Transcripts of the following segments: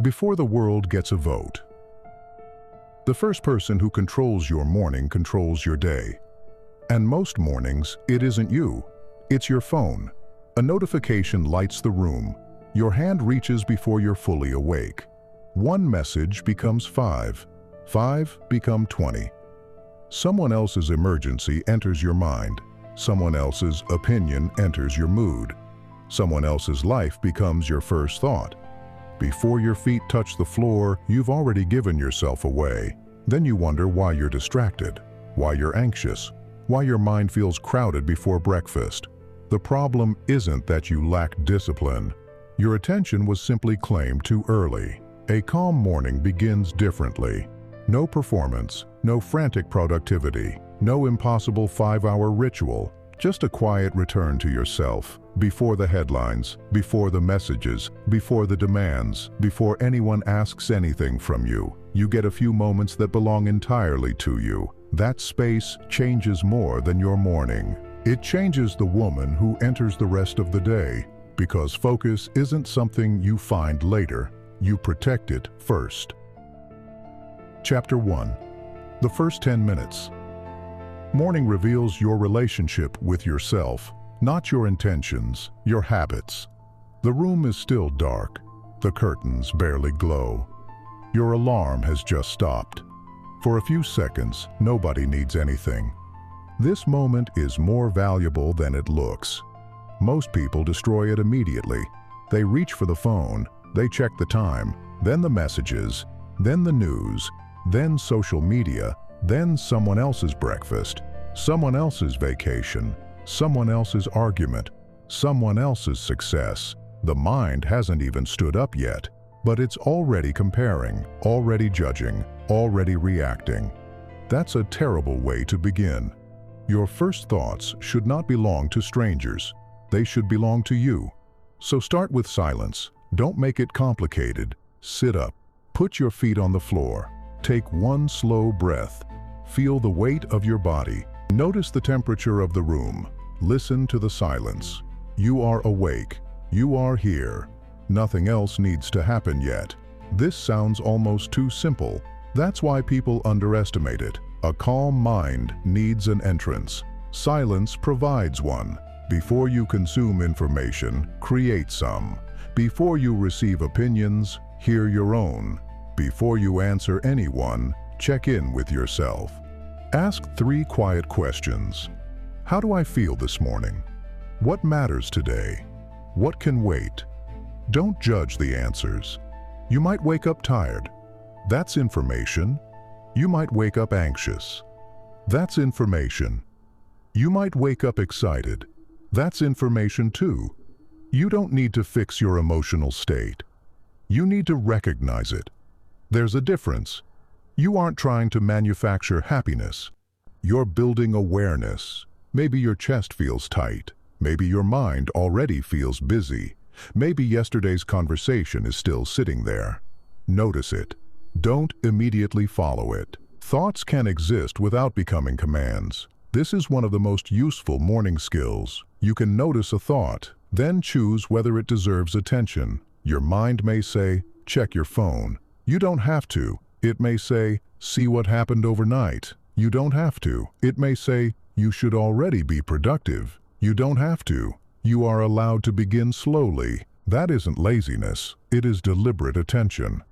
Before the world gets a vote. The first person who controls your morning controls your day. And most mornings, it isn't you. It's your phone. A notification lights the room. Your hand reaches before you're fully awake. One message becomes 5. 5 become 20. Someone else's emergency enters your mind. Someone else's opinion enters your mood. Someone else's life becomes your first thought. Before your feet touch the floor, you've already given yourself away. Then you wonder why you're distracted, why you're anxious, why your mind feels crowded before breakfast. The problem isn't that you lack discipline. Your attention was simply claimed too early. A calm morning begins differently. No performance, no frantic productivity, no impossible 5-hour ritual, just a quiet return to yourself. Before the headlines, before the messages, before the demands, before anyone asks anything from you, you get a few moments that belong entirely to you. That space changes more than your morning. It changes the woman who enters the rest of the day, because focus isn't something you find later. You protect it first. Chapter 1. The first 10 minutes. Morning reveals your relationship with yourself, not your intentions, your habits. The room is still dark. The curtains barely glow. Your alarm has just stopped. For a few seconds, nobody needs anything. This moment is more valuable than it looks. Most people destroy it immediately. They reach for the phone, they check the time, then the messages, then the news, then social media, then someone else's breakfast, someone else's vacation, someone else's argument, someone else's success. The mind hasn't even stood up yet, but it's already comparing, already judging, already reacting. That's a terrible way to begin. Your first thoughts should not belong to strangers. They should belong to you. So start with silence. Don't make it complicated. Sit up. Put your feet on the floor. Take one slow breath. Feel the weight of your body. Notice the temperature of the room. Listen to the silence. You are awake. You are here. Nothing else needs to happen yet. This sounds almost too simple. That's why people underestimate it. A calm mind needs an entrance. Silence provides one. Before you consume information, create some. Before you receive opinions, hear your own. Before you answer anyone, check in with yourself. Ask 3 quiet questions. How do I feel this morning? What matters today? What can wait? Don't judge the answers. You might wake up tired. That's information. You might wake up anxious. That's information. You might wake up excited. That's information too. You don't need to fix your emotional state. You need to recognize it. There's a difference. You aren't trying to manufacture happiness. You're building awareness. Maybe your chest feels tight. Maybe your mind already feels busy. Maybe yesterday's conversation is still sitting there. Notice it. Don't immediately follow it. Thoughts can exist without becoming commands. This is one of the most useful morning skills. You can notice a thought, then choose whether it deserves attention. Your mind may say, check your phone. You don't have to. It may say, see what happened overnight. You don't have to. It may say, you should already be productive. You don't have to. You are allowed to begin slowly. That isn't laziness. It is deliberate attention.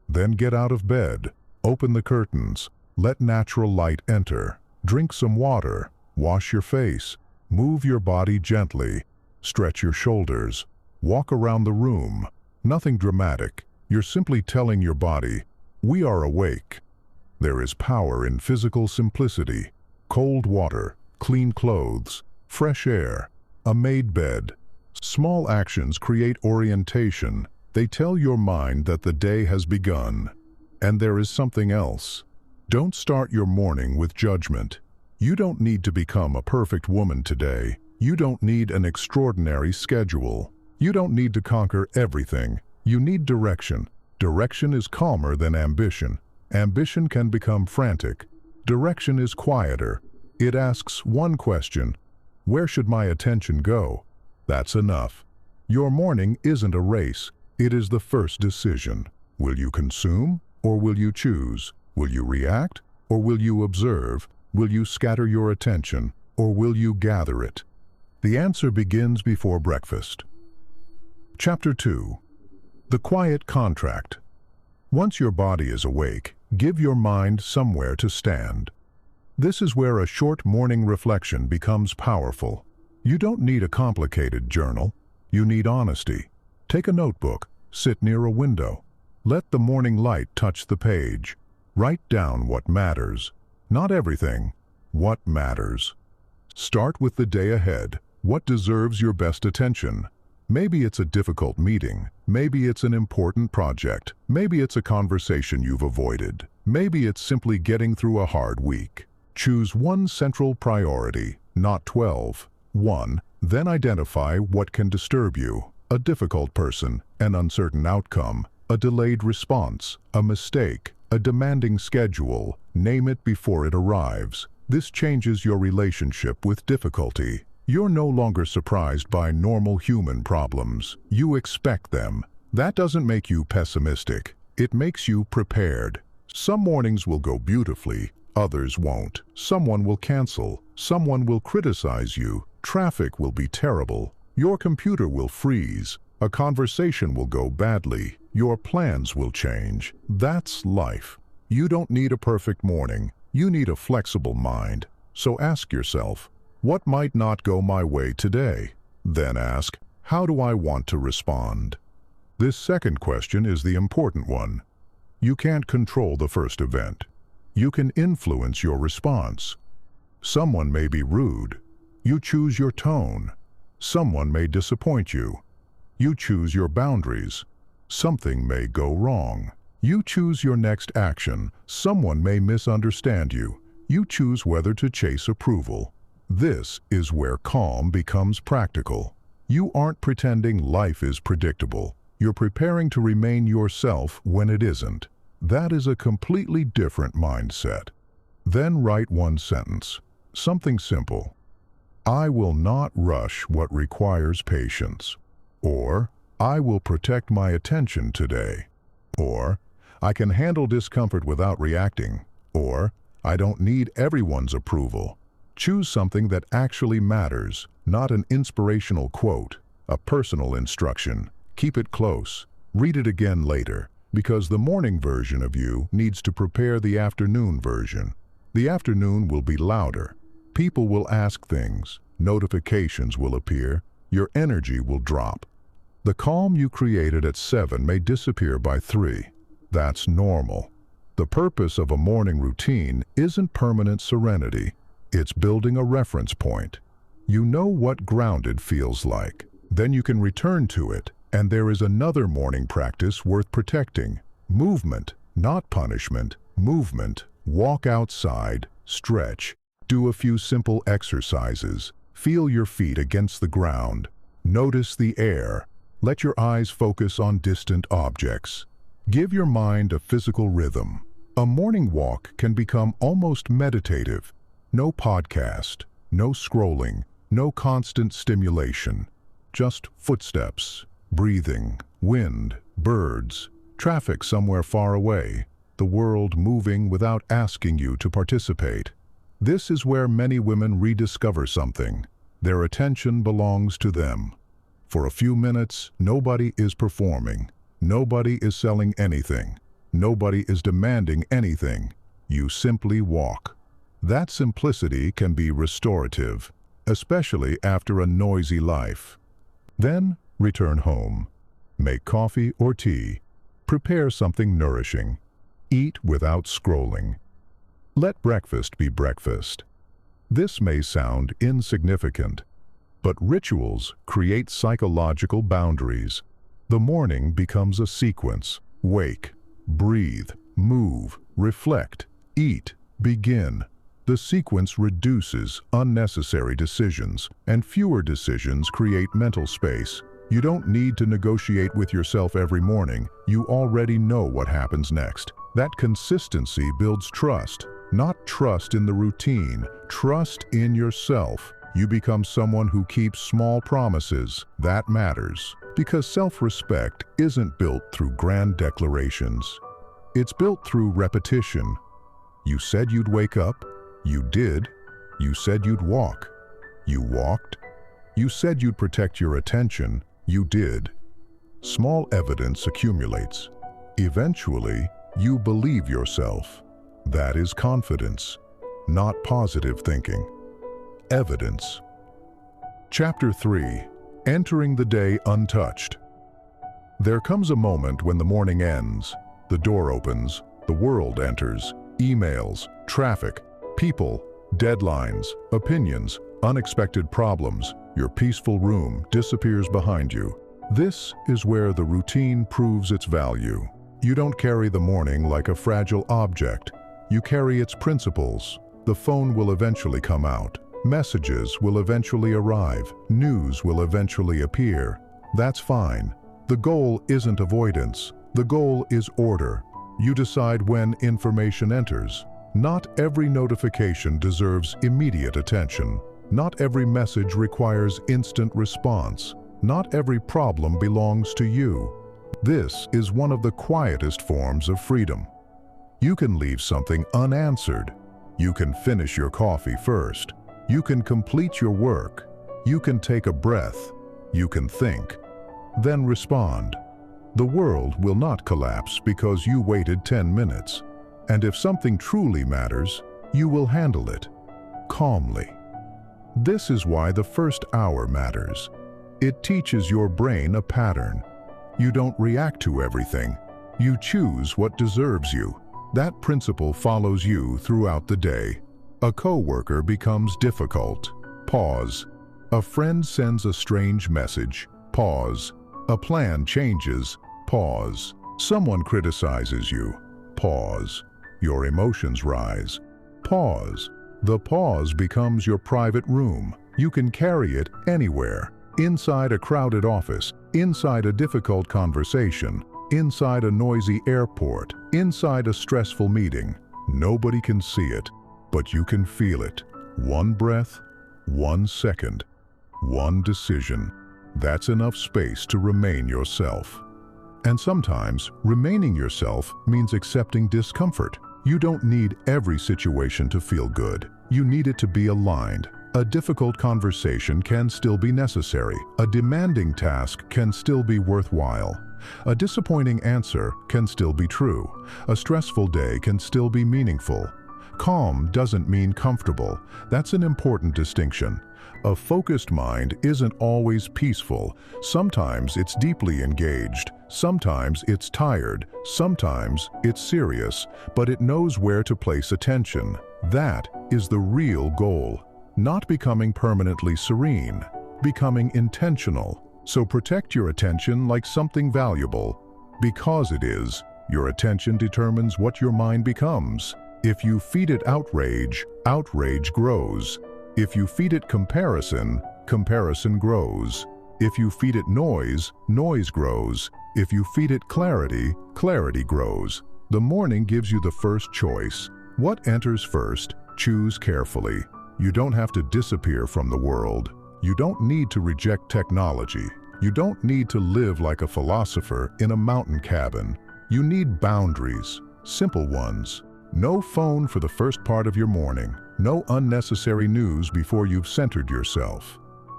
Then get out of bed. Open the curtains. Let natural light enter. Drink some water. Wash your face. Move your body gently. Stretch your shoulders. Walk around the room. Nothing dramatic. You're simply telling your body, we are awake. There is power in physical simplicity. Cold water, clean clothes, fresh air, a made bed. Small actions create orientation. They tell your mind that the day has begun. And there is something else. Don't start your morning with judgment. You don't need to become a perfect woman today. You don't need an extraordinary schedule. You don't need to conquer everything. You need direction. Direction is calmer than ambition. Ambition can become frantic. Direction is quieter. It asks one question: where should my attention go? That's enough. Your morning isn't a race. It is the first decision. Will you consume or will you choose? Will you react or will you observe? Will you scatter your attention or will you gather it? The answer begins before breakfast. Chapter 2. The Quiet Contract. Once your body is awake, give your mind somewhere to stand. This is where a short morning reflection becomes powerful. You don't need a complicated journal. You need honesty. Take a notebook, sit near a window. Let the morning light touch the page. Write down what matters. Not everything. What matters. Start with the day ahead. What deserves your best attention? Maybe it's a difficult meeting. Maybe it's an important project. Maybe it's a conversation you've avoided. Maybe it's simply getting through a hard week. Choose one central priority, not 12. 1. Then identify what can disturb you. A difficult person, an uncertain outcome, a delayed response, a mistake, a demanding schedule. Name it before it arrives. This changes your relationship with difficulty. You're no longer surprised by normal human problems. You expect them. That doesn't make you pessimistic. It makes you prepared. Some mornings will go beautifully, others won't. Someone will cancel. Someone will criticize you. Traffic will be terrible. Your computer will freeze. A conversation will go badly. Your plans will change. That's life. You don't need a perfect morning. You need a flexible mind. So ask yourself, what might not go my way today? Then ask, how do I want to respond? This second question is the important one. You can't control the first event. You can influence your response. Someone may be rude. You choose your tone. Someone may disappoint you. You choose your boundaries. Something may go wrong. You choose your next action. Someone may misunderstand you. You choose whether to chase approval. This is where calm becomes practical. You aren't pretending life is predictable. You're preparing to remain yourself when it isn't. That is a completely different mindset. Then write one sentence. Something simple. I will not rush what requires patience. Or, I will protect my attention today. Or, I can handle discomfort without reacting. Or, I don't need everyone's approval. Choose something that actually matters, not an inspirational quote, a personal instruction. Keep it close. Read it again later, because the morning version of you needs to prepare the afternoon version. The afternoon will be louder. People will ask things. Notifications will appear. Your energy will drop. The calm you created at 7 may disappear by 3. That's normal. The purpose of a morning routine isn't permanent serenity. It's building a reference point. You know what grounded feels like. Then you can return to it. And there is another morning practice worth protecting. Movement, not punishment. Movement. Walk outside, stretch. Do a few simple exercises. Feel your feet against the ground. Notice the air. Let your eyes focus on distant objects. Give your mind a physical rhythm. A morning walk can become almost meditative. No podcast, no scrolling, no constant stimulation. Just footsteps, breathing, wind, birds, traffic somewhere far away, the world moving without asking you to participate. This is where many women rediscover something. Their attention belongs to them. For a few minutes, nobody is performing. Nobody is selling anything. Nobody is demanding anything. You simply walk. That simplicity can be restorative, especially after a noisy life. Then, return home. Make coffee or tea. Prepare something nourishing. Eat without scrolling. Let breakfast be breakfast. This may sound insignificant, but rituals create psychological boundaries. The morning becomes a sequence. Wake, breathe, move, reflect, eat, begin. The sequence reduces unnecessary decisions, and fewer decisions create mental space. You don't need to negotiate with yourself every morning. You already know what happens next. That consistency builds trust. Not trust in the routine, trust in yourself. You become someone who keeps small promises. That matters. Because self-respect isn't built through grand declarations. It's built through repetition. You said you'd wake up. You did. You said you'd walk. You walked. You said you'd protect your attention. You did. Small evidence accumulates. Eventually, you believe yourself. That is confidence, not positive thinking. Evidence. Chapter 3. Entering the day untouched. There comes a moment when the morning ends, the door opens, the world enters, emails, traffic, people, deadlines, opinions, unexpected problems. Your peaceful room disappears behind you. This is where the routine proves its value. You don't carry the morning like a fragile object. You carry its principles. The phone will eventually come out. Messages will eventually arrive. News will eventually appear. That's fine. The goal isn't avoidance. The goal is order. You decide when information enters. Not every notification deserves immediate attention. Not every message requires instant response. Not every problem belongs to you. This is one of the quietest forms of freedom. You can leave something unanswered. You can finish your coffee first. You can complete your work. You can take a breath. You can think. Then respond. The world will not collapse because you waited 10 minutes. And if something truly matters, you will handle it calmly. This is why the first hour matters. It teaches your brain a pattern. You don't react to everything. You choose what deserves you. That principle follows you throughout the day. A coworker becomes difficult. Pause. A friend sends a strange message. Pause. A plan changes. Pause. Someone criticizes you. Pause. Your emotions rise. Pause. The pause becomes your private room. You can carry it anywhere. Inside a crowded office, inside a difficult conversation, inside a noisy airport, inside a stressful meeting. Nobody can see it, but you can feel it. One breath, 1 second, one decision. That's enough space to remain yourself. And sometimes, remaining yourself means accepting discomfort. You don't need every situation to feel good. You need it to be aligned. A difficult conversation can still be necessary. A demanding task can still be worthwhile. A disappointing answer can still be true. A stressful day can still be meaningful. Calm doesn't mean comfortable. That's an important distinction. A focused mind isn't always peaceful. Sometimes it's deeply engaged. Sometimes it's tired. Sometimes it's serious. But it knows where to place attention. That is the real goal. Not becoming permanently serene. Becoming intentional. So protect your attention like something valuable. Because it is. Your attention determines what your mind becomes. If you feed it outrage, outrage grows. If you feed it comparison, comparison grows. If you feed it noise, noise grows. If you feed it clarity, clarity grows. The morning gives you the first choice. What enters first? Choose carefully. You don't have to disappear from the world. You don't need to reject technology. You don't need to live like a philosopher in a mountain cabin. You need boundaries, simple ones. No phone for the first part of your morning. No unnecessary news before you've centered yourself.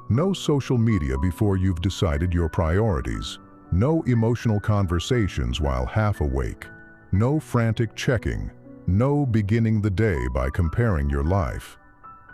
No social media before you've decided your priorities. No emotional conversations while half awake. No frantic checking. No beginning the day by comparing your life.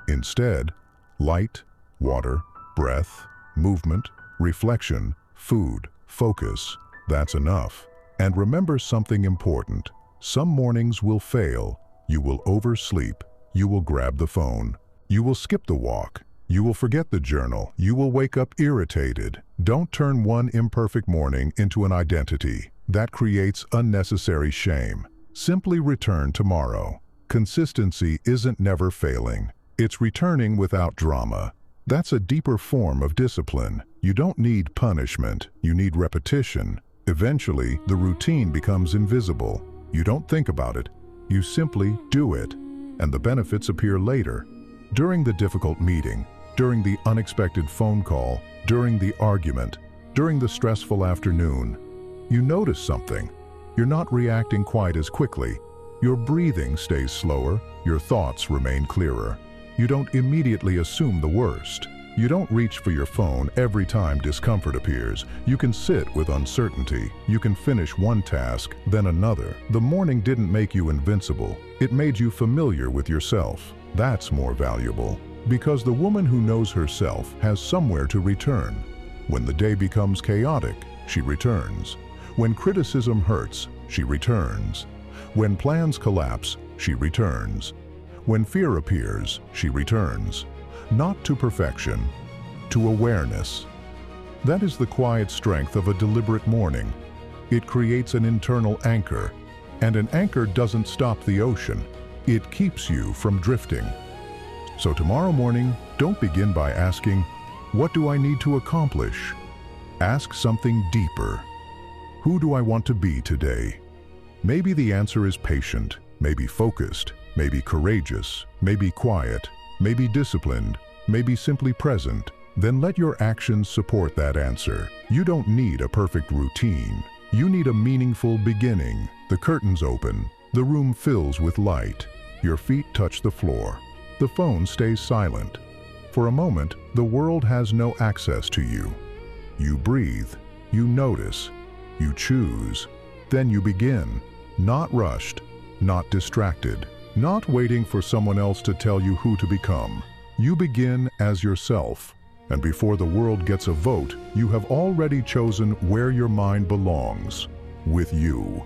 Instead, light, water, breath, movement, reflection, food, focus. That's enough. And remember something important. Some mornings will fail. You will oversleep. You will grab the phone. You will skip the walk. You will forget the journal. You will wake up irritated. Don't turn one imperfect morning into an identity. That creates unnecessary shame. Simply return tomorrow. Consistency isn't never failing. It's returning without drama. That's a deeper form of discipline. You don't need punishment. You need repetition. Eventually, the routine becomes invisible. You don't think about it. You simply do it, and the benefits appear later. During the difficult meeting, during the unexpected phone call, during the argument, During the stressful afternoon, you notice something. You're not reacting quite as quickly. Your breathing stays slower, your thoughts remain clearer. You don't immediately assume the worst. You don't reach for your phone every time discomfort appears. You can sit with uncertainty. You can finish one task, then another. The morning didn't make you invincible. It made you familiar with yourself. That's more valuable. Because the woman who knows herself has somewhere to return. When the day becomes chaotic, she returns. When criticism hurts, she returns. When plans collapse, she returns. When fear appears, she returns. Not to perfection, to awareness. That is the quiet strength of a deliberate morning. It creates an internal anchor, and an anchor doesn't stop the ocean. It keeps you from drifting. So tomorrow morning, don't begin by asking, "What do I need to accomplish?" Ask something deeper. Who do I want to be today? Maybe the answer is patient, maybe focused, maybe courageous, maybe quiet, maybe disciplined, maybe simply present. Then let your actions support that answer. You don't need a perfect routine. You need a meaningful beginning. The curtains open. The room fills with light. Your feet touch the floor. The phone stays silent. For a moment, the world has no access to you. You breathe. You notice. You choose. Then you begin. Not rushed, not distracted, not waiting for someone else to tell you who to become. You begin as yourself, and before the world gets a vote, you have already chosen where your mind belongs, with you.